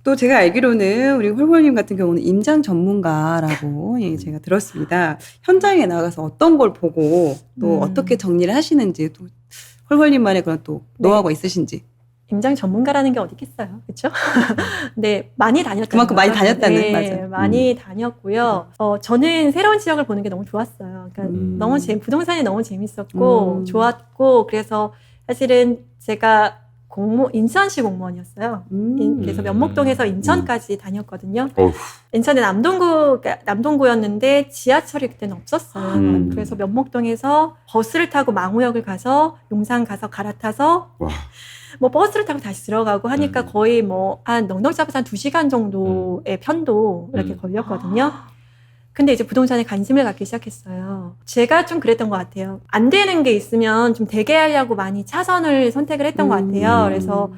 또 제가 알기로는 우리 홀홀님 같은 경우는 임장 전문가라고 예, 제가 들었습니다. 현장에 나가서 어떤 걸 보고 또 어떻게 정리를 하시는지 또 홀홀님만의 그런 또 노하우가 있으신지. 임장 전문가라는 게 어디 있겠어요, 그렇죠? 근데 많이 다녔죠. 그만큼 많이 다녔다는 네, 맞아요. 많이 다녔고요. 저는 새로운 지역을 보는 게 너무 좋았어요. 그러니까 너무 부동산이 너무 재밌었고 좋았고 그래서 사실은 제가 인천시 공무원이었어요. 그래서 면목동에서 인천까지 다녔거든요. 인천의 남동구였는데 지하철이 그때는 없었어요. 그래서 면목동에서 버스를 타고 망우역을 가서 용산 가서 갈아타서 뭐 버스를 타고 다시 들어가고 하니까 거의 뭐 한 넉넉 잡아서 한 2시간 정도의 편도 이렇게 걸렸거든요. 근데 이제 부동산에 관심을 갖기 시작했어요. 제가 좀 그랬던 것 같아요. 안 되는 게 있으면 좀 되게 하려고 많이 차선을 선택을 했던 것 같아요. 그래서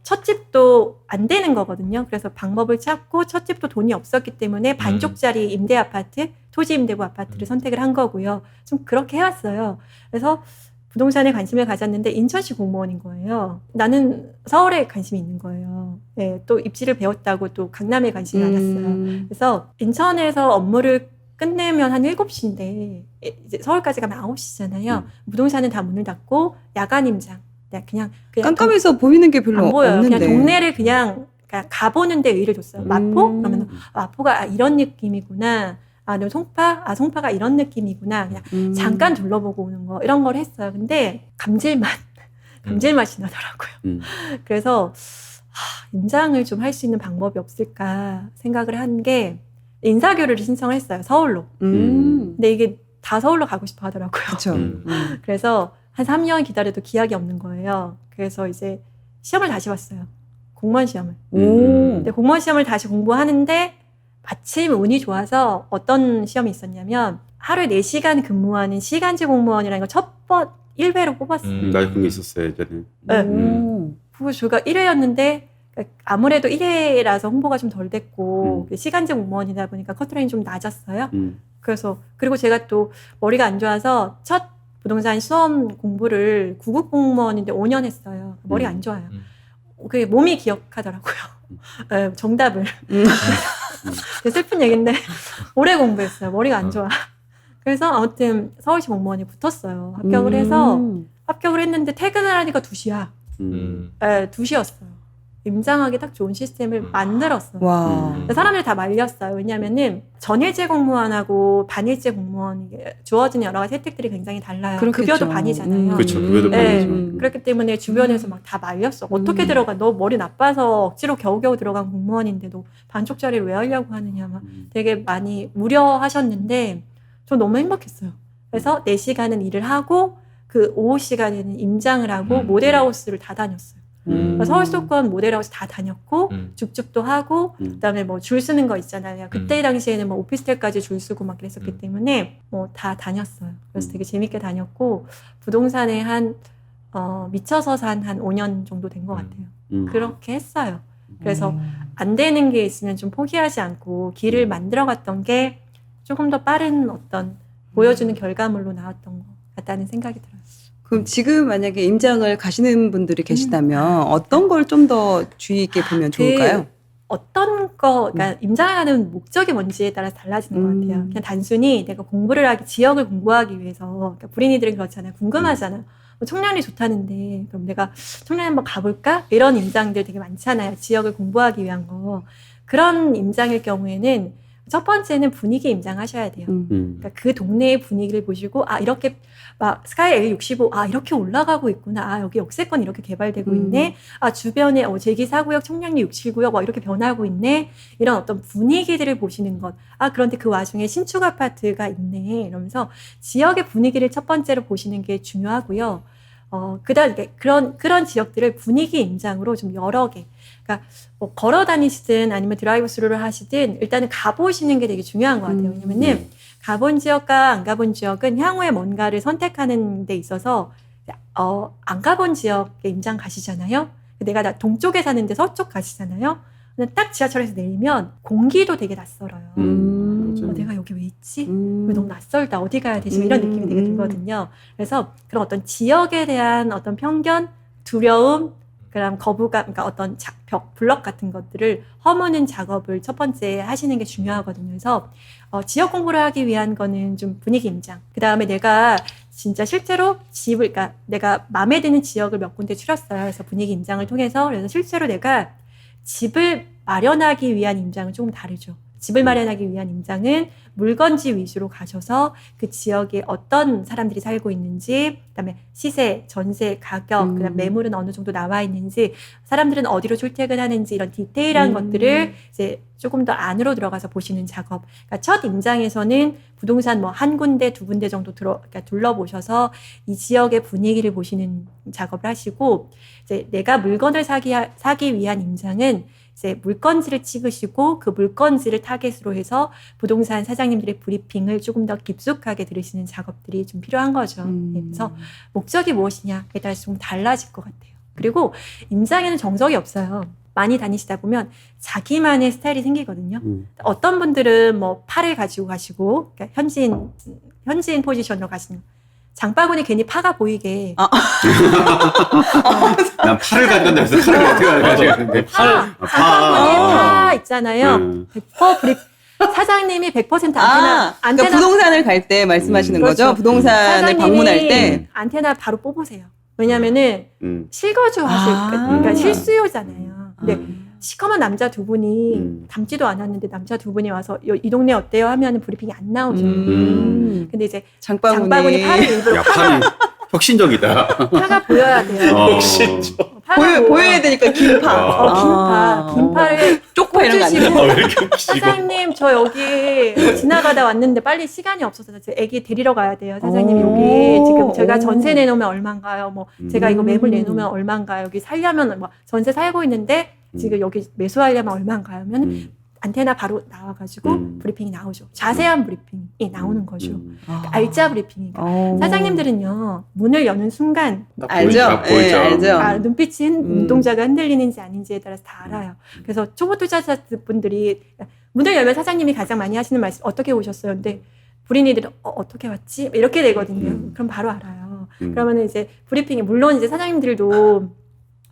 첫 집도 안 되는 거거든요. 그래서 방법을 찾고 첫 집도 돈이 없었기 때문에 반쪽짜리 임대 아파트, 토지 임대부 아파트를 선택을 한 거고요. 좀 그렇게 해왔어요. 그래서 부동산에 관심을 가졌는데 인천시 공무원인 거예요. 나는 서울에 관심이 있는 거예요. 네, 또 입시를 배웠다고 또 강남에 관심이 많았어요. 그래서 인천에서 업무를 끝내면 한 7시인데 이제 서울까지 가면 9시잖아요. 부동산은 다 문을 닫고 야간 임장. 그냥 깜깜해서 보이는 게 별로 안 보여요. 없는데. 그냥 동네를 그냥 가보는 데 의의를 줬어요. 마포? 그러면 마포가 이런 느낌이구나. 너 송파? 송파가 이런 느낌이구나. 그냥 잠깐 둘러보고 오는 거. 이런 걸 했어요. 근데 감질맛이 나더라고요. 그래서 임장을 좀 할 수 있는 방법이 없을까 생각을 한 게 인사교류를 신청을 했어요. 서울로. 근데 이게 다 서울로 가고 싶어 하더라고요. 그렇죠. 그래서 한 3년 기다려도 기약이 없는 거예요. 그래서 이제 시험을 다시 봤어요. 공무원 시험을. 근데 공무원 시험을 다시 공부하는데 마침 운이 좋아서 어떤 시험이 있었냐면 하루에 4시간 근무하는 시간제 공무원이라는 걸 첫 번 1회로 뽑았어요. 나 그런 게 있었어요, 예전에. 네. 그리고 제가 1회였는데 아무래도 1회라서 홍보가 좀 덜 됐고 시간제 공무원이다 보니까 커트라인이 좀 낮았어요. 그래서 그리고 제가 또 머리가 안 좋아서 첫 부동산 시험 공부를 9급 공무원인데 5년 했어요. 머리가 안 좋아요. 그게 몸이 기억하더라고요. 네, 정답을. 슬픈 얘기인데 오래 공부했어요. 머리가 안 좋아. 그래서 아무튼 서울시 공무원에 붙었어요. 합격을 해서 합격을 했는데 퇴근을 하니까 2시야. 네, 2시였어요. 임장하기 딱 좋은 시스템을 만들었어요. 사람들이 다 말렸어요. 왜냐면은 전일제 공무원하고 반일제 공무원 주어지는 여러 가지 혜택들이 굉장히 달라요. 그렇겠죠. 급여도 반이잖아요. 그렇죠. 급여도 반이죠. 그렇기 때문에 주변에서 막 다 말렸어. 어떻게 들어가? 너 머리 나빠서 억지로 겨우겨우 들어간 공무원인데 너 반쪽짜리를 왜 하려고 하느냐 막 되게 많이 우려하셨는데 저 너무 행복했어요. 그래서 4시간은 일을 하고 그 오후 시간에는 임장을 하고 모델하우스를 다 다녔어요. 서울 수도권 모델하우스 다 다녔고 줍줍도 하고 그다음에 뭐 줄 쓰는 거 있잖아요. 그때 당시에는 뭐 오피스텔까지 줄 쓰고 막 그랬었기 때문에 뭐 다 다녔어요. 그래서 되게 재밌게 다녔고 부동산에 한 미쳐서 산 한 5년 정도 된 것 같아요. 그렇게 했어요. 그래서 안 되는 게 있으면 좀 포기하지 않고 길을 만들어갔던 게 조금 더 빠른 어떤 보여주는 결과물로 나왔던 것 같다는 생각이 들어요. 그럼 지금 만약에 임장을 가시는 분들이 계시다면 어떤 걸 좀 더 주의 있게 보면 좋을까요? 어떤 거, 그러니까 임장을 하는 목적이 뭔지에 따라서 달라지는 것 같아요. 그냥 단순히 내가 지역을 공부하기 위해서, 그러니까 불인이들은 그렇잖아요. 궁금하잖아요. 뭐 청량리 좋다는데, 그럼 내가 청량리 한번 가볼까? 이런 임장들 되게 많잖아요. 지역을 공부하기 위한 거. 그런 임장일 경우에는 첫 번째는 분위기 임장하셔야 돼요. 그러니까 그 동네의 분위기를 보시고 이렇게 막 스카이 L65 이렇게 올라가고 있구나. 여기 역세권 이렇게 개발되고 있네. 주변에 제기사구역, 청량리 679역 막 이렇게 변하고 있네. 이런 어떤 분위기들을 보시는 것. 그런데 그 와중에 신축 아파트가 있네. 이러면서 지역의 분위기를 첫 번째로 보시는 게 중요하고요. 그다음 그런 지역들을 분위기 임장으로 좀 여러 개. 그러니까 뭐 걸어 다니시든 아니면 드라이브 스루를 하시든 일단은 가보시는 게 되게 중요한 것 같아요. 왜냐면은 가본 지역과 안 가본 지역은 향후에 뭔가를 선택하는 데 있어서 안 가본 지역에 임장 가시잖아요. 내가 동쪽에 사는데 서쪽 가시잖아요. 근데 딱 지하철에서 내리면 공기도 되게 낯설어요. 내가 여기 왜 있지? 왜 너무 낯설다. 어디 가야 되지? 이런 느낌이 되게 들거든요. 그래서 그런 어떤 지역에 대한 어떤 편견, 두려움, 그럼 거부감, 그러니까 어떤 벽, 블럭 같은 것들을 허무는 작업을 첫 번째 하시는 게 중요하거든요. 그래서 지역 공부를 하기 위한 거는 좀 분위기 임장. 그 다음에 내가 진짜 실제로 집을, 그러니까 내가 마음에 드는 지역을 몇 군데 추렸어요. 그래서 분위기 임장을 통해서. 그래서 실제로 내가 집을 마련하기 위한 임장은 조금 다르죠. 집을 마련하기 위한 임장은 물건지 위주로 가셔서 그 지역에 어떤 사람들이 살고 있는지, 그다음에 시세, 전세, 가격, 그다음 매물은 어느 정도 나와 있는지, 사람들은 어디로 출퇴근하는지 이런 디테일한 것들을 이제 조금 더 안으로 들어가서 보시는 작업. 그러니까 첫 임장에서는 부동산 뭐 한 군데, 두 군데 정도 그러니까 둘러보셔서 이 지역의 분위기를 보시는 작업을 하시고, 이제 내가 물건을 사기 위한 임장은 이제 물건지를 찍으시고 그 물건지를 타겟으로 해서 부동산 사장님들의 브리핑을 조금 더 깊숙하게 들으시는 작업들이 좀 필요한 거죠. 그래서 목적이 무엇이냐에 따라서 좀 달라질 것 같아요. 그리고 임장에는 정석이 없어요. 많이 다니시다 보면 자기만의 스타일이 생기거든요. 어떤 분들은 뭐 팔을 가지고 가시고, 그러니까 현지인 포지션으로 가시는, 장바구니 괜히 파가 보이게. 난 팔을 가져간다 해서 칼을 어떻게 가져가는데 장바구니 파 있잖아요. 100% 브리 사장님이 100% 안테나. 그러니까 부동산을 갈 때 말씀하시는 그렇죠. 거죠? 부동산을 방문할 때. 안테나 바로 뽑으세요. 왜냐면은 실거주 하실, 그러니까 실수요잖아요. 근데 시커먼 남자 두 분이 닮지도 않았는데 남자 두 분이 와서 이 동네 어때요? 하면은 브리핑이 안 나오죠. 근데 이제 장바구니 파를 일부러 야, 팔이 혁신적이다. 파가 보여야 돼요. 혁신적. 보여야 되니까 긴파. 긴파를 쪽파 이런 거 안 돼요. 왜 이렇게 웃기시고. 사장님 저 여기 지나가다 왔는데 빨리 시간이 없어서 제 애기 데리러 가야 돼요. 사장님 여기 지금 제가 전세 내놓으면 얼마인가요? 뭐 제가 이거 매물 내놓으면 얼마인가요? 여기 살려면 뭐 전세 살고 있는데 지금 여기 매수하려면 얼마인가요? 하면 안테나 바로 나와가지고 브리핑이 나오죠. 자세한 브리핑이 나오는 거죠. 그러니까 알짜 브리핑이니까. 사장님들은요, 문을 여는 순간 알죠? 보이죠. 알죠. 눈빛이 눈동자가 흔들리는지 아닌지에 따라서 다 알아요. 그래서 초보 투자자분들이 문을 열면 사장님이 가장 많이 하시는 말씀, 어떻게 오셨어요? 근데 불인이들이 어떻게 왔지? 이렇게 되거든요. 그럼 바로 알아요. 그러면 이제 브리핑이, 물론 이제 사장님들도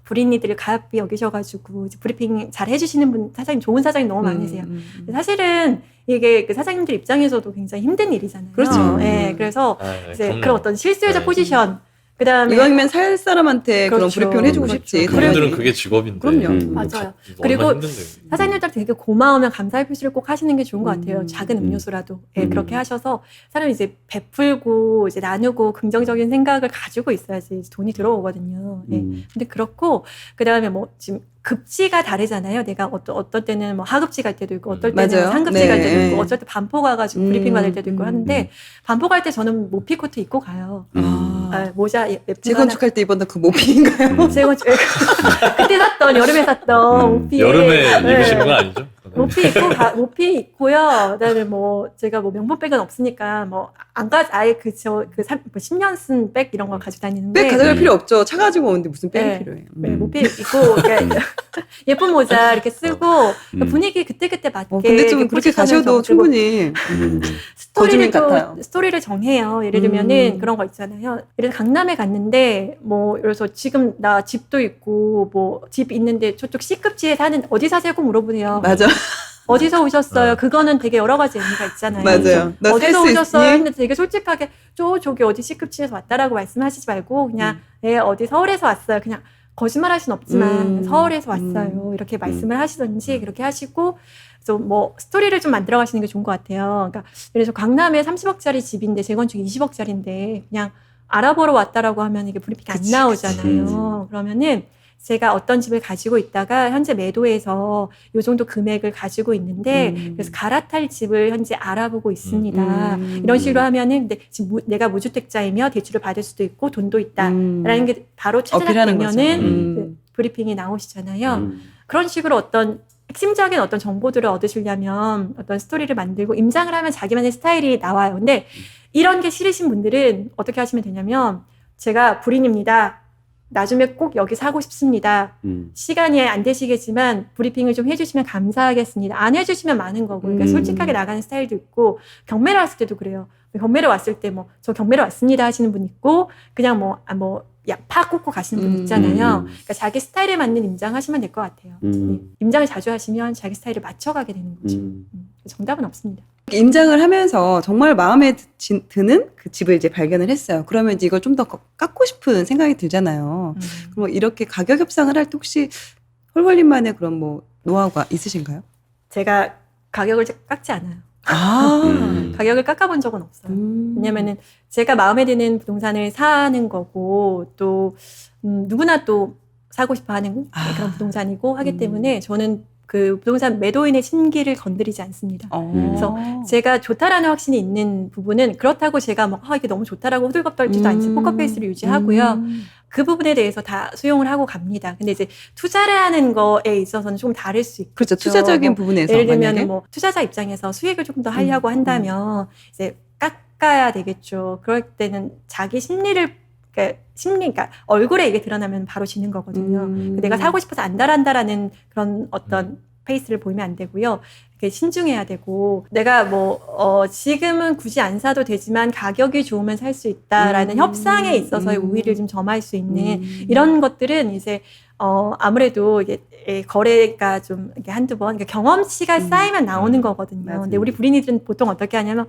불인이들을 가볍게 여기셔가지고 이제 브리핑 잘 해주시는 분, 사장님, 좋은 사장님 너무 많으세요. 사실은 이게 그 사장님들 입장에서도 굉장히 힘든 일이잖아요. 그렇죠. 네, 그래서 이제 그럼요. 그런 어떤 실수요자 포지션, 그다음에 이왕이면 살 사람한테 그런 그렇죠. 브리핑을 해주고 그렇죠. 싶지. 그분들은 그게 직업인데. 그럼요. 맞아요. 이거 그리고 얼마나 힘든데. 사장님들 되게 고마우면 감사의 표시를 꼭 하시는 게 좋은 것 같아요. 작은 음료수라도. 예, 그렇게 하셔서 사람이 이제 베풀고 이제 나누고 긍정적인 생각을 가지고 있어야지 돈이 들어오거든요. 예. 근데 그렇고 그다음에 뭐 지금 급지가 다르잖아요. 내가 어떤 때는 뭐 하급지 갈 때도 있고, 어떨 때는 맞아요. 상급지 네. 갈 때도 있고, 어쩔 때 반포 가가지고 브리핑 받을 때도 있고 하는데, 반포 갈 때 저는 모피 코트 입고 가요. 모자 예쁜 거 재건축할 때 입었던 그 모피인가요? 재건축 그때 샀던, 여름에 샀던 모피. 여름에 네. 입으시는 건 아니죠? 모피 입고요. 그다음에 뭐 제가 뭐 명품백은 없으니까 뭐 안 아예 그 10년 쓴 백 이런 걸 가지고 다니는데. 백 가져갈 필요 없죠. 차 가지고 오는데 무슨 백이 네. 필요해요. 네, 모피 입고 이렇게 예쁜 모자 이렇게 쓰고 분위기 그때 맞게. 근데 좀 그렇게 가셔도 충분히 거주민 같아요. 스토리를 정해요. 예를 들면은 그런 거 있잖아요. 예를 들어 강남에 갔는데 뭐 그래서 지금 나 집도 있고 뭐 집 있는데 저쪽 C급지에 사는 어디 사세요? 꼭 물어보세요. 맞아. 어디서 오셨어요? 그거는 되게 여러 가지 의미가 있잖아요. 맞아요. 너 살 어디서 수 오셨어요? 있니? 했는데 되게 솔직하게 저기 어디 C급지에서 왔다라고 말씀하시지 말고 그냥 네, 어디 서울에서 왔어요. 그냥 거짓말 할 수는 없지만 서울에서 왔어요. 이렇게 말씀을 하시든지 그렇게 하시고 좀 뭐 스토리를 좀 만들어 가시는 게 좋은 것 같아요. 그러니까 그래서 강남에 30억짜리 집인데 재건축 20억짜리인데 그냥 알아보러 왔다라고 하면 이게 브리핑이 안 나오잖아요. 그러면은 제가 어떤 집을 가지고 있다가 현재 매도해서 요 정도 금액을 가지고 있는데 그래서 갈아탈 집을 현재 알아보고 있습니다. 이런 식으로 하면은 근데 지금 내가 무주택자이며 대출을 받을 수도 있고 돈도 있다라는 게 바로 찾아내면은 브리핑이 나오시잖아요. 그런 식으로 어떤 핵심적인 어떤 정보들을 얻으시려면 어떤 스토리를 만들고 임장을 하면 자기만의 스타일이 나와요. 근데 이런 게 싫으신 분들은 어떻게 하시면 되냐면 제가 불인입니다. 나중에 꼭 여기 사고 싶습니다. 시간이 안 되시겠지만 브리핑을 좀 해주시면 감사하겠습니다. 안 해주시면 많은 거고, 그러니까 솔직하게 나가는 스타일도 있고, 경매를 왔을 때도 그래요. 경매를 왔을 때 뭐 저 경매를 왔습니다 하시는 분 있고, 그냥 파 꽂고 가시는 분 있잖아요. 그러니까 자기 스타일에 맞는 임장하시면 될 것 같아요. 임장을 자주 하시면 자기 스타일을 맞춰가게 되는 거죠. 정답은 없습니다. 임장을 하면서 정말 마음에 드는 그 집을 이제 발견을 했어요. 그러면 이제 이걸 좀 더 깎고 싶은 생각이 들잖아요. 그럼 이렇게 가격 협상을 할 때 혹시 홀홀님만의 그런 뭐 노하우가 있으신가요? 제가 가격을 깎지 않아요. 가격을 깎아본 적은 없어요. 왜냐면은 제가 마음에 드는 부동산을 사는 거고, 또 누구나 또 사고 싶어 하는 그런 부동산이고 하기 때문에 저는 그 부동산 매도인의 심기를 건드리지 않습니다. 그래서 제가 좋다라는 확신이 있는 부분은, 그렇다고 제가 이게 너무 좋다라고 호들갑 떨지도 않지, 포커페이스를 유지하고요. 그 부분에 대해서 다 수용을 하고 갑니다. 근데 이제 투자를 하는 거에 있어서는 조금 다를 수 있죠. 그렇죠. 투자적인 부분에서 예를 들면 만약에? 투자자 입장에서 수익을 조금 더 하려고 한다면 이제 깎아야 되겠죠. 그럴 때는 자기 심리를, 그러니까 얼굴에 이게 드러나면 바로 지는 거거든요. 내가 사고 싶어서 안달한다라는 그런 어떤 페이스를 보이면 안 되고요. 이렇게 신중해야 되고, 내가 지금은 굳이 안 사도 되지만 가격이 좋으면 살 수 있다라는 협상에 있어서의 우위를 좀 점할 수 있는 이런 것들은 이제 아무래도 이게 거래가 좀 이렇게 한두 번, 그러니까 경험치가 쌓이면 나오는 거거든요. 맞아요. 근데 우리 불인이들은 보통 어떻게 하냐면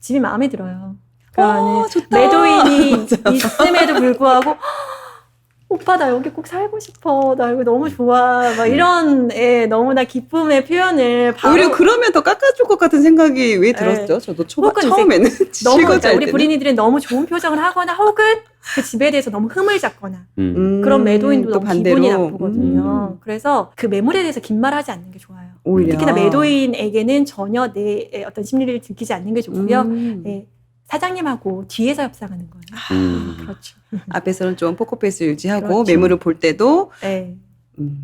집이 마음에 들어요. 그러니까 좋다. 매도인이 있음에도 불구하고 오빠 나 여기 꼭 살고 싶어. 나 이거 너무 좋아. 막 이런 너무나 기쁨의 표현을 바로 오히려 그러면 더 깎아줄 것 같은 생각이 왜 들었죠? 저도 혹은 처음에는 너무 실거주할 그러니까 우리 때는. 불인이들은 너무 좋은 표정을 하거나 혹은 그 집에 대해서 너무 흠을 잡거나 그런 매도인도 또 너무 반대로. 기분이 나쁘거든요. 그래서 그 매물에 대해서 긴 말하지 않는 게 좋아요. 오히려. 특히나 매도인에게는 전혀 내 어떤 심리를 들키지 않는 게 좋고요. 사장님하고 뒤에서 협상하는 거예요. 그렇죠. 앞에서는 좀 포커페이스 유지하고 그렇죠. 매물을 볼 때도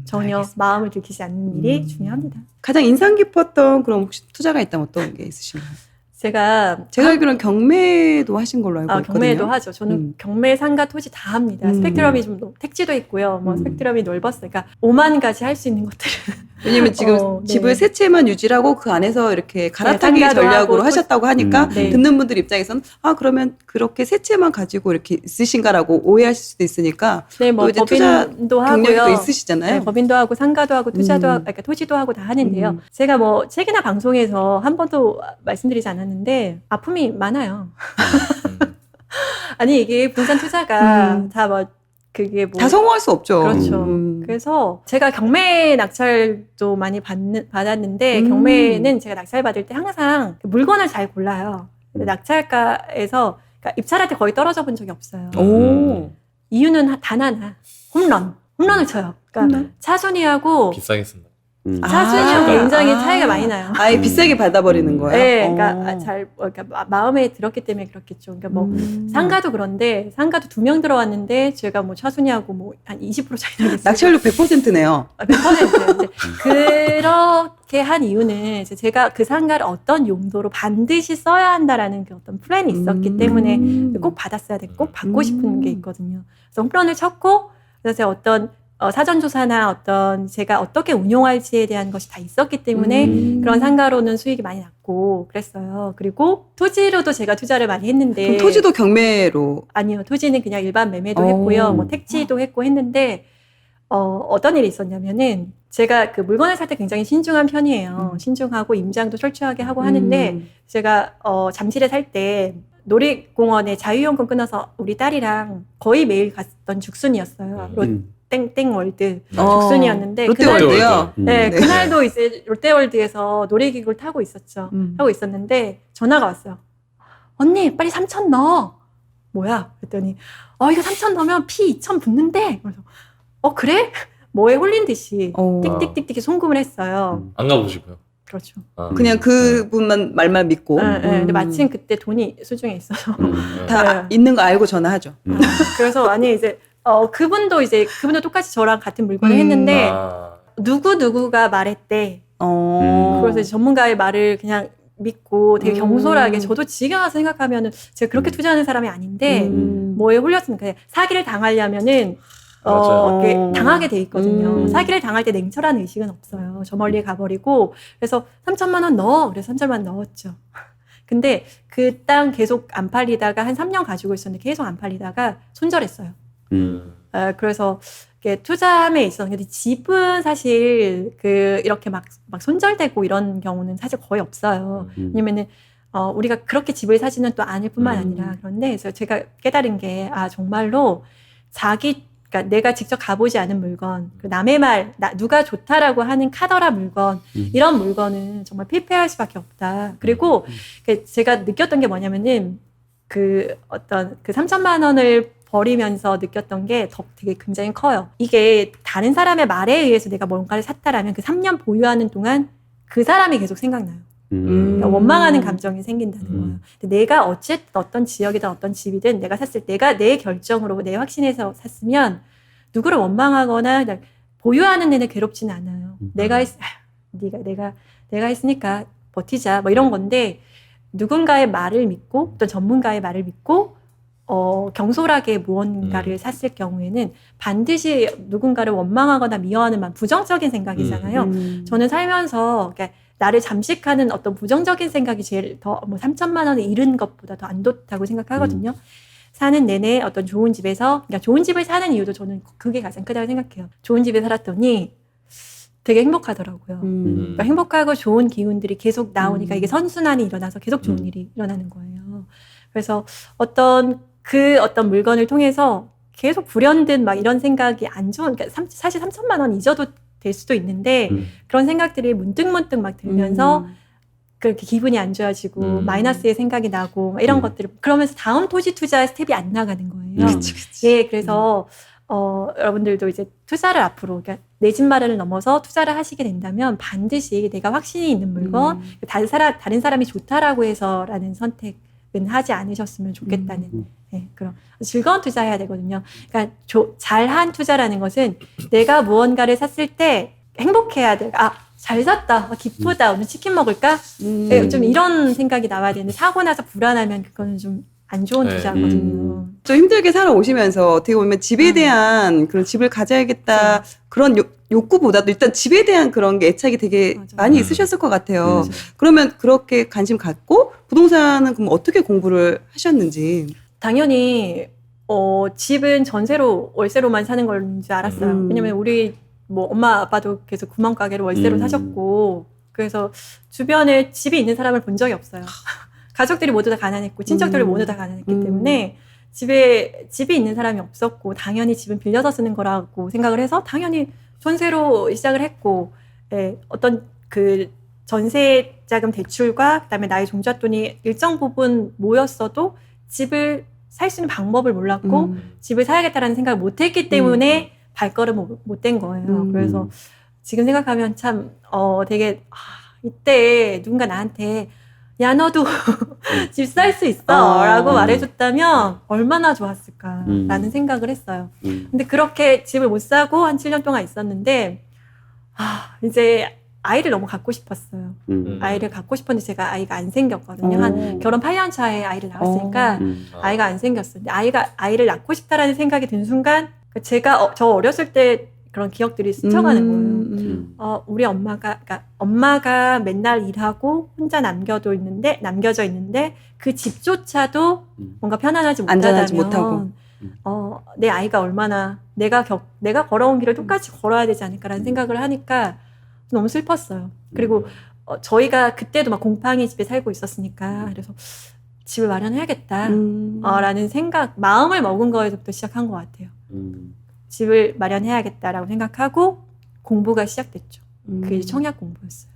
전혀 알겠습니다. 마음을 들키지 않는 일이 중요합니다. 가장 인상 깊었던 그럼 혹시 투자가 있다면 어떤 게 있으신가요? 제가 알기로는 경매도 하신 걸로 알고 있거든요. 경매도 하죠. 저는 경매, 상가, 토지 다 합니다. 스펙트럼이 좀 택지도 있고요. 스펙트럼이 넓었어요. 그러니까 5만 가지 할 수 있는 것들은. 왜냐면 지금 집을 세 채만 유지하고 그 안에서 이렇게 갈아타기 상가도 전략으로 하고 하셨다고 하니까 네. 듣는 분들 입장에서는 그러면 그렇게 세 채만 가지고 이렇게 있으신가라고 오해하실 수도 있으니까 네, 또 이제 투자 법인도 경력이 또 하고요. 있으시잖아요. 네, 법인도 하고 상가도 하고 투자도 하고 그러니까 토지도 하고 다 하는데요. 제가 책이나 방송에서 한 번도 말씀드리지 않았는데 아픔이 많아요. 아니 이게 부동산 투자가 다 성공할 수 없죠. 그렇죠. 그래서 제가 경매 낙찰도 많이 받았는데 경매는 제가 낙찰 받을 때 항상 물건을 잘 골라요. 근데 낙찰가에서 그러니까 입찰할 때 거의 떨어져 본 적이 없어요. 이유는 단 하나. 홈런을 쳐요. 그러니까 차순위하고 비싸겠습니다. 차순위하고 굉장히 차이가 많이 나요. 아예 비싸게 받아버리는 거예요? 네, 그러니까 마음에 들었기 때문에 그렇겠죠. 그러니까 상가도 그런데 상가도 2명 들어왔는데 제가 차순위하고 한 20% 차이 나겠어요. 낙찰률 100%네요. 100%예요. 그렇게 한 이유는 제가 그 상가를 어떤 용도로 반드시 써야 한다라는 그 어떤 플랜이 있었기 때문에 꼭 받았어야 되고 꼭 받고 싶은 게 있거든요. 그래서 홈런을 쳤고 그래서 어떤 사전조사나 제가 어떻게 운용할지에 대한 것이 다 있었기 때문에 그런 상가로는 수익이 많이 났고 그랬어요. 그리고 토지로도 제가 투자를 많이 했는데. 그럼 토지도 경매로? 아니요. 토지는 그냥 일반 매매도 했고요. 택지도 했고 했는데, 어떤 일이 있었냐면은 제가 그 물건을 살 때 굉장히 신중한 편이에요. 신중하고 임장도 철저하게 하고 하는데 제가 잠실에 살 때 놀이공원에 자유이용권 끊어서 우리 딸이랑 거의 매일 갔던 죽순이었어요. 땡땡월드 죽순이었는데 롯데월드요? 네, 그날도 이제 롯데월드에서 놀이기구를 타고 있었죠. 하고 있었는데 전화가 왔어요. 언니 빨리 3,000 넣어. 뭐야? 그랬더니 이거 3,000 넣으면 피 2,000 붙는데. 그래서 그래? 뭐에 홀린 듯이 띡띡띡띡 송금을 했어요. 안 가보시고요. 그렇죠. 그냥 그분만 말만 믿고. 근데 마침 그때 돈이 수중에 있어서 다 있는 거 알고 전화하죠. 그래서 이제 그분도 똑같이 저랑 같은 물건을 했는데 누구가 말했대. 그래서 이제 전문가의 말을 그냥 믿고 되게 경솔하게 저도 지금 와서 생각하면은 제가 그렇게 투자하는 사람이 아닌데 뭐에 홀렸으니까 사기를 당하려면은 맞아요. 이렇게 당하게 돼 있거든요. 음. 사기를 당할 때 냉철한 의식은 없어요. 저 멀리 가버리고 그래서 3천만 원 넣어. 그래서 3천만 원 넣었죠. 근데 그 땅 계속 안 팔리다가 한 3년 가지고 있었는데 계속 안 팔리다가 손절했어요. 그래서 이렇게 투자함에 있었는데 근데 집은 사실 이렇게 막 손절되고 이런 경우는 사실 거의 없어요. 왜냐면은 우리가 그렇게 집을 사지는 또 않을 뿐만 아니라 그런데 그래서 제가 깨달은 게 정말로 그러니까 내가 직접 가보지 않은 물건, 남의 말, 누가 좋다라고 하는 카더라 물건, 이런 물건은 정말 필패할 수밖에 없다. 그리고 제가 느꼈던 게 뭐냐면은 어떤 3천만 원을 버리면서 느꼈던 게 되게 굉장히 커요. 이게 다른 사람의 말에 의해서 내가 뭔가를 샀다라면 그 3년 보유하는 동안 그 사람이 계속 생각나요. 그러니까 원망하는 감정이 생긴다는 거예요. 근데 내가 어쨌든 어떤 지역이든 어떤 집이든 내가 샀을 때 내가 내 결정으로 내 확신에서 샀으면 누구를 원망하거나 보유하는 데는 괴롭지는 않아요. 내가 했으니까 버티자 뭐 이런 건데 누군가의 말을 믿고 또 전문가의 말을 믿고 경솔하게 무언가를 샀을 경우에는 반드시 누군가를 원망하거나 미워하는 부정적인 생각이잖아요. 저는 살면서 그러니까 나를 잠식하는 어떤 부정적인 생각이 제일 더 3천만 원을 잃은 것보다 더 안 좋다고 생각하거든요. 사는 내내 어떤 좋은 집에서 그러니까 좋은 집을 사는 이유도 저는 그게 가장 크다고 생각해요. 좋은 집에 살았더니 되게 행복하더라고요. 그러니까 행복하고 좋은 기운들이 계속 나오니까 이게 선순환이 일어나서 계속 좋은 일이 일어나는 거예요. 그래서 어떤 물건을 통해서 계속 불현듯 막 이런 생각이 안 좋은, 그러니까 사실 3천만 원 잊어도 될 수도 있는데 그런 생각들이 문득문득 막 들면서 그렇게 기분이 안 좋아지고 마이너스의 생각이 나고 막 이런 것들을 그러면서 다음 토지 투자 스텝이 안 나가는 거예요. 예, 그래서 여러분들도 이제 투자를 앞으로 그러니까 내 집 마련을 넘어서 투자를 하시게 된다면 반드시 내가 확신이 있는 물건, 다른 사람이 좋다라고 해서라는 선택은 하지 않으셨으면 좋겠다는 그런 즐거운 투자해야 되거든요. 그러니까 잘한 투자라는 것은 내가 무언가를 샀을 때 행복해야 돼. 잘 샀다. 기쁘다. 오늘 치킨 먹을까? 좀 이런 생각이 나와야 되는데 사고 나서 불안하면 그거는 좀 안 좋은 투자거든요. 좀 힘들게 살아오시면서 어떻게 보면 집에 대한 그런 집을 가져야겠다 그런 욕구보다도 일단 집에 대한 그런 게 애착이 되게 많이 있으셨을 것 같아요. 그러면 그렇게 관심 갖고 부동산은 그럼 어떻게 공부를 하셨는지. 당연히 집은 전세로 월세로만 사는 건 줄 알았어요. 왜냐면 우리 엄마 아빠도 계속 구멍가게를 월세로 사셨고 그래서 주변에 집이 있는 사람을 본 적이 없어요. 가족들이 모두 다 가난했고 친척들이 모두 다 가난했기 때문에 집이 있는 사람이 없었고 당연히 집은 빌려서 쓰는 거라고 생각을 해서 당연히 전세로 시작을 했고 어떤 전세 자금 대출과 그다음에 나의 종잣돈이 일정 부분 모였어도 집을 살 수 있는 방법을 몰랐고 집을 사야겠다라는 생각을 못했기 때문에 발걸음 못 된 거예요. 그래서 지금 생각하면 참 되게 이때 누군가 나한테 야 너도 집 살 수 있어 라고 말해줬다면 얼마나 좋았을까라는 생각을 했어요. 근데 그렇게 집을 못 사고 한 7년 동안 있었는데 이제 아이를 너무 갖고 싶었어요. 아이를 갖고 싶었는데 제가 아이가 안 생겼거든요. 한 결혼 8년 차에 아이를 낳았으니까 아이가 안 생겼어요. 근데 아이를 낳고 싶다라는 생각이 든 순간 저 어렸을 때 그런 기억들이 스쳐가는 거예요. 우리 엄마가 맨날 일하고 혼자 남겨져 있는데 그 집조차도 뭔가 편안하지 안전하지 못하다면 내 아이가 얼마나 내가 걸어온 길을 똑같이 걸어야 되지 않을까라는 생각을 하니까 너무 슬펐어요. 그리고 저희가 그때도 막 곰팡이 집에 살고 있었으니까 그래서 집을 마련해야겠다 라는 마음을 먹은 거에서부터 시작한 것 같아요. 집을 마련해야겠다라고 생각하고 공부가 시작됐죠. 그게 청약 공부였어요.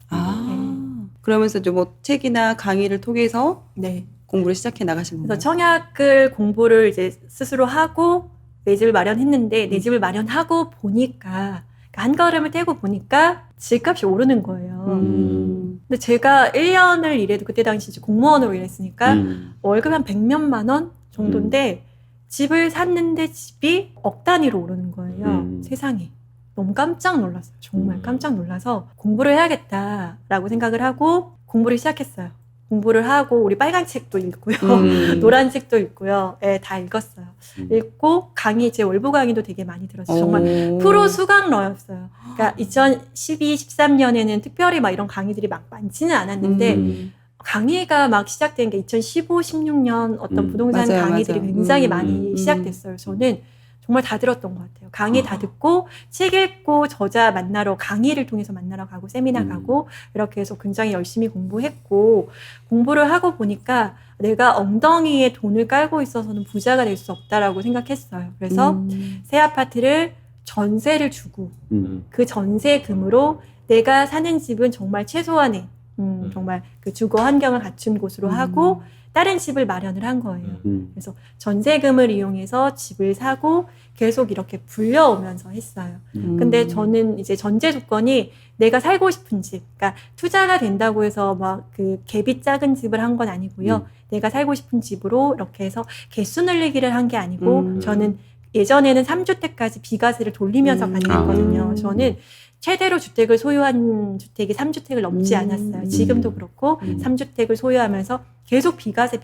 그러면서 이제 책이나 강의를 통해서 네. 공부를 시작해 나가신 건가요? 그래서 청약을 공부를 이제 스스로 하고 내 집을 마련했는데 내 집을 마련하고 보니까 한 걸음을 떼고 보니까 집값이 오르는 거예요. 근데 제가 1년을 일해도 그때 당시 이제 공무원으로 일했으니까 월급 한 100몇만 원 정도인데 집을 샀는데 집이 억 단위로 오르는 거예요. 세상에. 너무 깜짝 놀랐어요. 정말 깜짝 놀라서 공부를 해야겠다라고 생각을 하고 공부를 시작했어요. 공부를 하고 우리 빨간 책도 읽고요. 노란 책도 읽고요. 네, 다 읽었어요. 읽고 강의 제 월부 강의도 되게 많이 들었어요. 정말 프로 수강러였어요. 그러니까 2012, 13년에는 특별히 막 이런 강의들이 막 많지는 않았는데 강의가 막 시작된 게 2015, 16년 어떤 부동산 맞아요, 강의들이 맞아요. 굉장히 많이 시작됐어요. 저는 정말 다 들었던 것 같아요. 강의 다 듣고 책 읽고 저자 만나러 강의를 통해서 만나러 가고 세미나 가고 이렇게 해서 굉장히 열심히 공부했고 공부를 하고 보니까 내가 엉덩이에 돈을 깔고 있어서는 부자가 될 수 없다라고 생각했어요. 그래서 새 아파트를 전세를 주고 그 전세금으로 내가 사는 집은 정말 최소한의 정말 그 주거 환경을 갖춘 곳으로 하고 다른 집을 마련을 한 거예요. 그래서 전세금을 이용해서 집을 사고 계속 이렇게 불려오면서 했어요. 근데 저는 이제 전제 조건이 내가 살고 싶은 집, 그러니까 투자가 된다고 해서 막 그 갭이 작은 집을 한 건 아니고요. 내가 살고 싶은 집으로 이렇게 해서 개수 늘리기를 한 게 아니고 저는 예전에는 3주택까지 비과세를 돌리면서 가능했거든요. 저는 최대로 주택을 소유한 주택이 3주택을 넘지 않았어요. 지금도 그렇고 3주택을 소유하면서 계속 비과세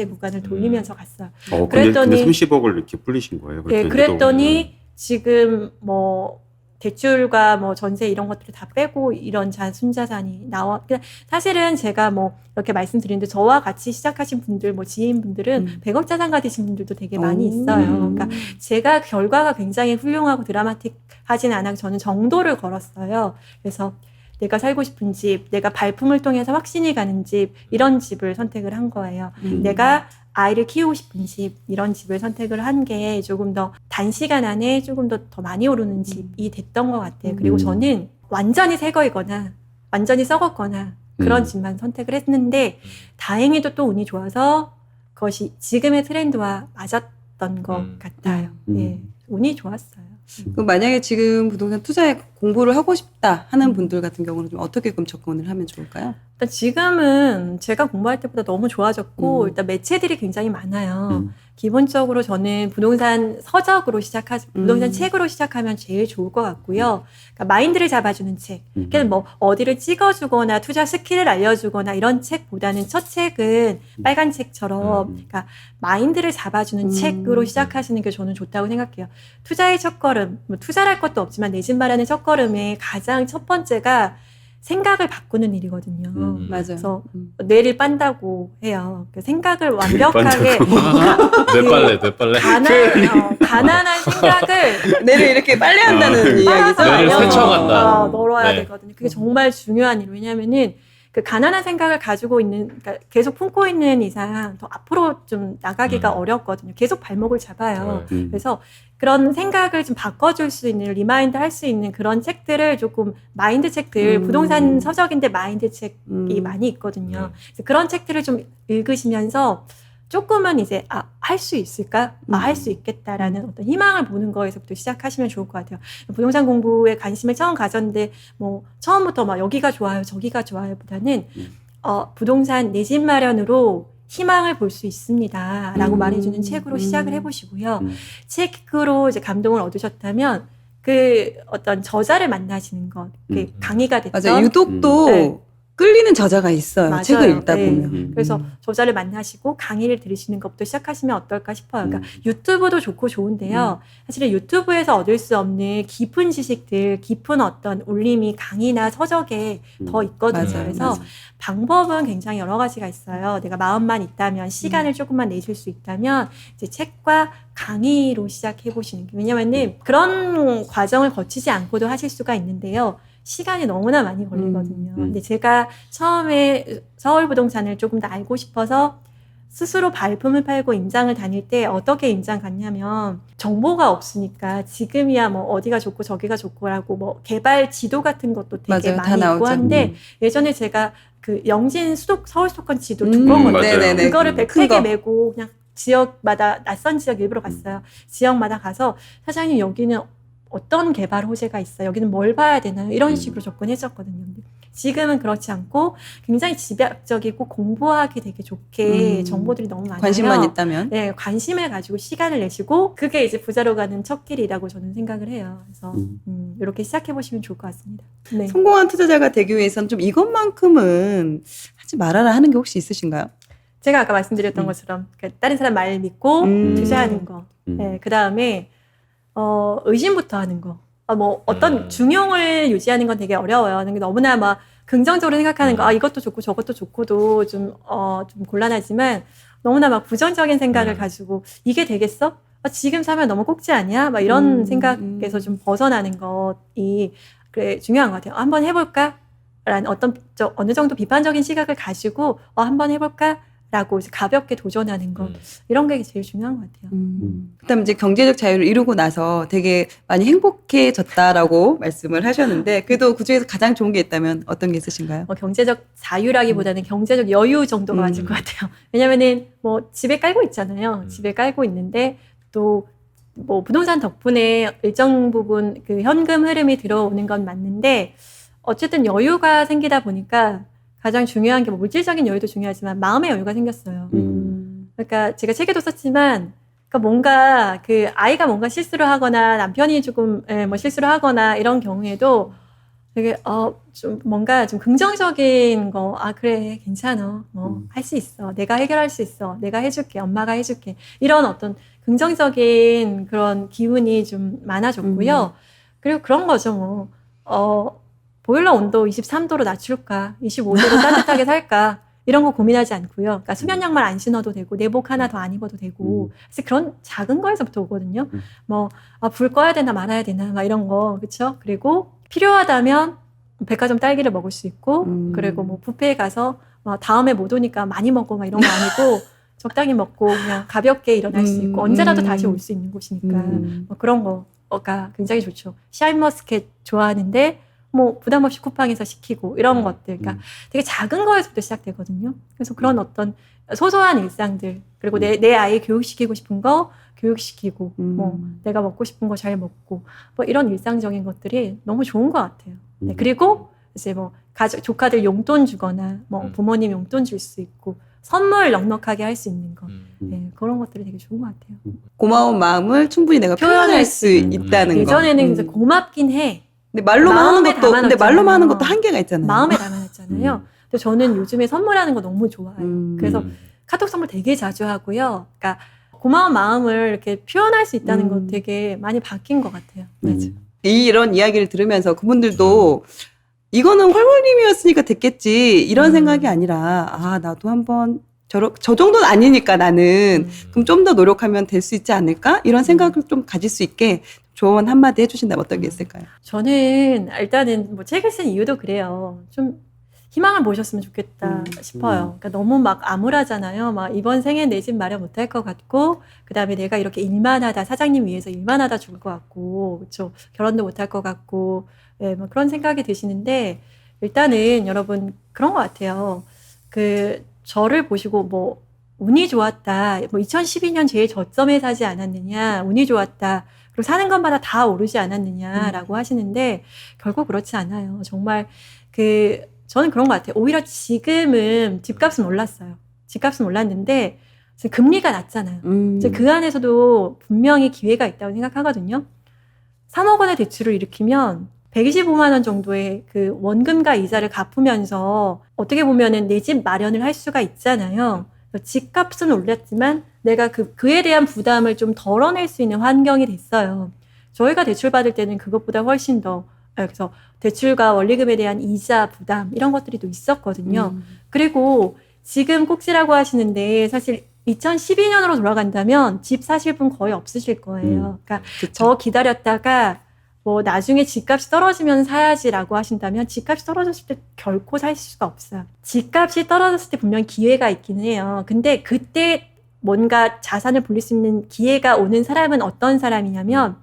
구간을 돌리면서 갔어요. 근데 그랬더니 30억을 이렇게 불리신 거예요? 네, 그랬더니 지금 뭐 대출과 뭐 전세 이런 것들을 다 빼고 이런 순자산이 나와. 사실은 제가 뭐 이렇게 말씀드리는데 저와 같이 시작하신 분들, 뭐 지인분들은 100억 자산 가지신 분들도 되게 많이 있어요. 그러니까 제가 결과가 굉장히 훌륭하고 드라마틱하진 않아 저는 정도를 걸었어요. 그래서 내가 살고 싶은 집, 내가 발품을 통해서 확신이 가는 집, 이런 집을 선택을 한 거예요. 내가 아이를 키우고 싶은 집, 이런 집을 선택을 한 게 조금 더 단시간 안에 조금 더 많이 오르는 집이 됐던 것 같아요. 그리고 저는 완전히 새 거이거나 완전히 썩었거나 그런 집만 선택을 했는데 다행히도 또 운이 좋아서 그것이 지금의 트렌드와 맞았던 것 같아요. 네, 운이 좋았어요. 그럼 만약에 지금 부동산 투자에 공부를 하고 싶다 하는 분들 같은 경우는 좀 어떻게 그럼 접근을 하면 좋을까요? 일단 지금은 제가 공부할 때보다 너무 좋아졌고 일단 매체들이 굉장히 많아요. 기본적으로 저는 부동산 서적으로 부동산 책으로 시작하면 제일 좋을 것 같고요. 그러니까 마인드를 잡아주는 책. 그러니까 뭐 어디를 찍어주거나 투자 스킬을 알려주거나 이런 책보다는 첫 책은 빨간 책처럼 그러니까 마인드를 잡아주는 책으로 시작하시는 게 저는 좋다고 생각해요. 투자의 첫걸음, 뭐 투자를 할 것도 없지만 내 집 마련의 첫걸음에 가장 첫 번째가 생각을 바꾸는 일이거든요. 맞아요. 그래서 뇌를 빤다고 해요. 그 생각을 완벽하게 뇌빨래. 가난한 생각을 뇌를 이렇게 빨래한다는 이야기죠. 뇌를 세척한다. 널어야 네. 되거든요. 그게 정말 중요한 일. 왜냐하면은 그 가난한 생각을 가지고 있는, 그러니까 계속 품고 있는 이상 더 앞으로 좀 나가기가 어렵거든요. 계속 발목을 잡아요. 그래서 그런 생각을 좀 바꿔줄 수 있는, 리마인드 할 수 있는 그런 책들을 조금, 마인드 책들, 부동산 서적인데 마인드 책이 많이 있거든요. 그래서 그런 책들을 좀 읽으시면서 조금은 이제, 할 수 있을까? 할 수 있겠다라는 어떤 희망을 보는 거에서부터 시작하시면 좋을 것 같아요. 부동산 공부에 관심을 처음 가졌는데, 뭐, 처음부터 막 여기가 좋아요, 저기가 좋아요 보다는, 부동산 내 집 마련으로 희망을 볼 수 있습니다. 라고 말해주는 책으로 시작을 해보시고요. 책으로 이제 감동을 얻으셨다면, 그 어떤 저자를 만나시는 것, 그 강의가 됐던. 맞아요. 유독 또 네. 끌리는 저자가 있어요. 맞아요. 책을 읽다 네. 보면. 그래서 저자를 만나시고 강의를 들으시는 것부터 시작하시면 어떨까 싶어요. 그러니까 유튜브도 좋고 좋은데요. 사실은 유튜브에서 얻을 수 없는 깊은 지식들, 깊은 어떤 울림이 강의나 서적에 더 있거든요. 맞아요. 그래서 맞아요. 방법은 굉장히 여러 가지가 있어요. 내가 마음만 있다면, 시간을 조금만 내실 수 있다면 이제 책과 강의로 시작해 보시는 게, 왜냐면은 그런 과정을 거치지 않고도 하실 수가 있는데요. 시간이 너무나 많이 걸리거든요. 근데 제가 처음에 서울 부동산을 조금 더 알고 싶어서 스스로 발품을 팔고 임장을 다닐 때 어떻게 임장 갔냐면, 정보가 없으니까 지금이야 뭐 어디가 좋고 저기가 좋고라고 뭐 개발 지도 같은 것도 되게 맞아요. 다 많이 있고 나오죠. 한데, 예전에 제가 그 영진 서울 수도권 지도 두꺼운 거 맞아요. 네네네. 그거를 큰 백팩에 거. 메고 그냥 지역마다, 낯선 지역 일부러 갔어요. 지역마다 가서 사장님 여기는 어떤 개발 호재가 있어요? 여기는 뭘 봐야 되나요? 이런 식으로 접근했었거든요. 근데 지금은 그렇지 않고 굉장히 집약적이고 공부하기 되게 좋게 정보들이 너무 많아요. 관심만 있다면. 네, 관심을 가지고 시간을 내시고 그게 이제 부자로 가는 첫 길이라고 저는 생각을 해요. 그래서 이렇게 시작해 보시면 좋을 것 같습니다. 네. 성공한 투자자가 되기 위해서는 좀 이것만큼은 하지 말아라 하는 게 혹시 있으신가요? 제가 아까 말씀드렸던 것처럼 그러니까 다른 사람 말 믿고 투자하는 거. 네, 그 다음에 의심부터 하는 거. 뭐 어떤 중용을 유지하는 건 되게 어려워요. 근데 너무나 막 긍정적으로 생각하는 거, 이것도 좋고 저것도 좋고도 좀 곤란하지만 너무나 막 부정적인 생각을 가지고 이게 되겠어? 지금 사면 너무 꼭지 아니야? 막 이런 생각에서 좀 벗어나는 것이 그래 중요한 것 같아요. 한번 해볼까? 라는 어느 정도 비판적인 시각을 가지고 한번 해볼까? 라고 이제 가볍게 도전하는 것 이런 게 제일 중요한 것 같아요. 그다음 이제 경제적 자유를 이루고 나서 되게 많이 행복해졌다라고 말씀을 하셨는데 그래도 그중에서 가장 좋은 게 있다면 어떤 게 있으신가요? 경제적 자유라기보다는 경제적 여유 정도가 맞을 것 같아요. 왜냐면은 뭐 집에 깔고 있잖아요. 집에 깔고 있는데 또 뭐 부동산 덕분에 일정 부분 그 현금 흐름이 들어오는 건 맞는데 어쨌든 여유가 생기다 보니까 가장 중요한 게 뭐 물질적인 여유도 중요하지만 마음의 여유가 생겼어요. 그러니까 제가 책에도 썼지만 그러니까 뭔가 그 아이가 뭔가 실수를 하거나 남편이 조금 뭐 실수를 하거나 이런 경우에도 되게 좀 뭔가 좀 긍정적인 거 그래 괜찮아 뭐 할 수 있어 내가 해결할 수 있어 내가 해줄게 엄마가 해줄게 이런 어떤 긍정적인 그런 기운이 좀 많아졌고요. 그리고 그런 거죠 뭐 보일러 온도 23도로 낮출까 25도로 따뜻하게 살까 이런 거 고민하지 않고요. 그러니까 수면 양말 안 신어도 되고 내복 하나 더 안 입어도 되고 그래서 그런 작은 거에서부터 오거든요. 뭐 불 꺼야 되나 말아야 되나 막 이런 거 그렇죠. 그리고 필요하다면 백화점 딸기를 먹을 수 있고 그리고 뭐 뷔페에 가서 다음에 못 오니까 많이 먹고 막 이런 거 아니고 적당히 먹고 그냥 가볍게 일어날 수 있고 언제라도 다시 올 수 있는 곳이니까 뭐 그런 거가 굉장히 좋죠. 샤인머스켓 좋아하는데 뭐 부담 없이 쿠팡에서 시키고 이런 것들 그러니까 되게 작은 거에서부터 시작되거든요. 그래서 그런 어떤 소소한 일상들 그리고 내 아이 교육시키고 싶은 거 교육시키고 뭐 내가 먹고 싶은 거 잘 먹고 뭐 이런 일상적인 것들이 너무 좋은 것 같아요. 네, 그리고 이제 뭐 조카들 용돈 주거나 뭐 부모님 용돈 줄 수 있고 선물 넉넉하게 할 수 있는 거 네, 그런 것들이 되게 좋은 것 같아요. 고마운 마음을 충분히 내가 표현할 수 있다는 거. 예전에는 이제 고맙긴 해. 근데 말로만 하는 것도 한계가 있잖아요. 마음에 담아놨잖아요. 근데 저는 요즘에 선물하는 거 너무 좋아해요. 그래서 카톡 선물 되게 자주 하고요. 그러니까 고마운 마음을 이렇게 표현할 수 있다는 건 되게 많이 바뀐 것 같아요. 맞아요. 이런 이야기를 들으면서 그분들도 이거는 헐벌님이었으니까 됐겠지 이런 생각이 아니라 나도 한번 저 정도는 아니니까 나는 그럼 좀 더 노력하면 될 수 있지 않을까 이런 생각을 좀 가질 수 있게 조언 한마디 해주신다면 어떤 게 있을까요? 저는 일단은 뭐 책을 쓴 이유도 그래요. 좀 희망을 보셨으면 좋겠다 싶어요. 그러니까 너무 막 암울하잖아요. 막 이번 생에 내 집 마련 못할 것 같고, 그 다음에 내가 이렇게 일만 하다 사장님 위해서 일만 하다 죽을 것 같고, 그렇죠. 결혼도 못할 것 같고, 네, 뭐 그런 생각이 드시는데 일단은 여러분 그런 것 같아요. 그 저를 보시고 뭐 운이 좋았다. 뭐 2012년 제일 저점에 사지 않았느냐. 운이 좋았다. 그리고 사는 것마다 다 오르지 않았느냐라고 하시는데 결국 그렇지 않아요. 정말 저는 그런 것 같아요. 오히려 지금은 집값은 올랐어요. 집값은 올랐는데 금리가 낮잖아요. 그 안에서도 분명히 기회가 있다고 생각하거든요. 3억 원의 대출을 일으키면 125만 원 정도의 그 원금과 이자를 갚으면서 어떻게 보면은 내 집 마련을 할 수가 있잖아요. 집값은 올랐지만 내가 그에 대한 부담을 좀 덜어낼 수 있는 환경이 됐어요. 저희가 대출 받을 때는 그것보다 훨씬 더 그래서 대출과 원리금에 대한 이자 부담 이런 것들이 또 있었거든요. 그리고 지금 꼭지라고 하시는데 사실 2012년으로 돌아간다면 집 사실 분 거의 없으실 거예요. 그러니까 더 기다렸다가 뭐 나중에 집값이 떨어지면 사야지라고 하신다면 집값이 떨어졌을 때 결코 살 수가 없어요. 집값이 떨어졌을 때 분명 기회가 있기는 해요. 근데 그때 뭔가 자산을 불릴 수 있는 기회가 오는 사람은 어떤 사람이냐면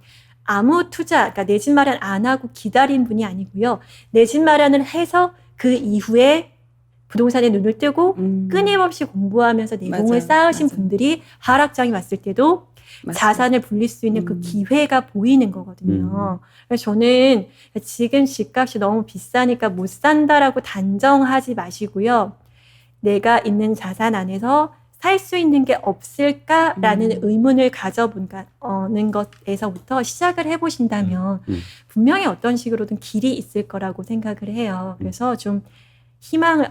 아무 투자, 그러니까 내 집 마련 안 하고 기다린 분이 아니고요. 내 집 마련을 해서 그 이후에 부동산에 눈을 뜨고 끊임없이 공부하면서 내공을 쌓으신 분들이 하락장이 왔을 때도 맞습니다. 자산을 불릴 수 있는 그 기회가 보이는 거거든요. 그래서 저는 지금 집값이 너무 비싸니까 못 산다라고 단정하지 마시고요. 내가 있는 자산 안에서 살 수 있는 게 없을까라는 의문을 가져보는 것에서부터 시작을 해보신다면 분명히 어떤 식으로든 길이 있을 거라고 생각을 해요. 그래서 좀 희망을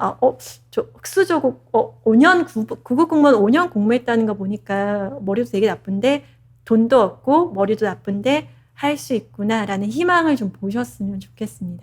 저 흑수저고 5년 구급 공무원 5년 공무했다는 거 보니까 머리도 되게 나쁜데 돈도 없고 머리도 나쁜데 할 수 있구나라는 희망을 좀 보셨으면 좋겠습니다.